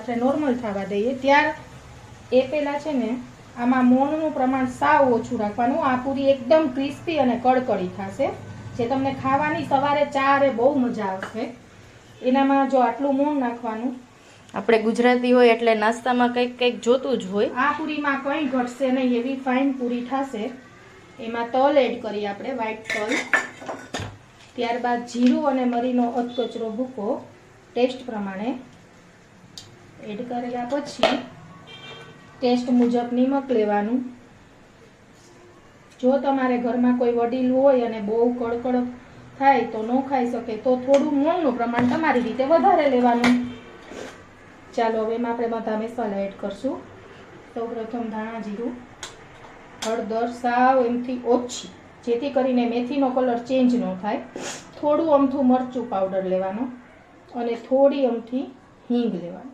આપણે નોર્મલ થવા દઈએ. ત્યાર એ પહેલાં છે ને આમાં મોણનું પ્રમાણ સાવ ઓછું રાખવાનું. આ પૂરી એકદમ ક્રિસ્પી અને કડકડી થશે, જે તમને ખાવાની સવારે ચારે બહુ મજા આવશે. એનામાં જો આટલું મોણ નાખવાનું. આપણે ગુજરાતી હોય એટલે નાસ્તામાં કંઈક કંઈક જોતું જ હોય. આ પૂરીમાં કંઈ ઘટશે નહીં એવી ફાઇન પૂરી થશે. એમાં તલ એડ કરીએ આપણે, વ્હાઈટ તલ. ત્યારબાદ જીરું અને મરીનો અધકચરો ભૂકો ટેસ્ટ પ્રમાણે એડ કર્યા પછી ટેસ્ટ મુજબ નિમક લેવાનું. જો તમારે ઘરમાં કોઈ વડીલ હોય અને બહુ કડકડ થાય તો ન ખાઈ શકે તો થોડું મોણનું પ્રમાણ તમારી રીતે વધારે લેવાનું. ચાલો હવે એમાં આપણે બધા મસાલા એડ કરશું. સૌપ્રથમ ધાણા જીરું, હળદર સાવ એમથી ઓછી, જેથી કરીને મેથીનો કલર ચેન્જ ન થાય. થોડું અમથું મરચું પાવડર લેવાનો અને થોડી અમથી હિંગ લેવાનું.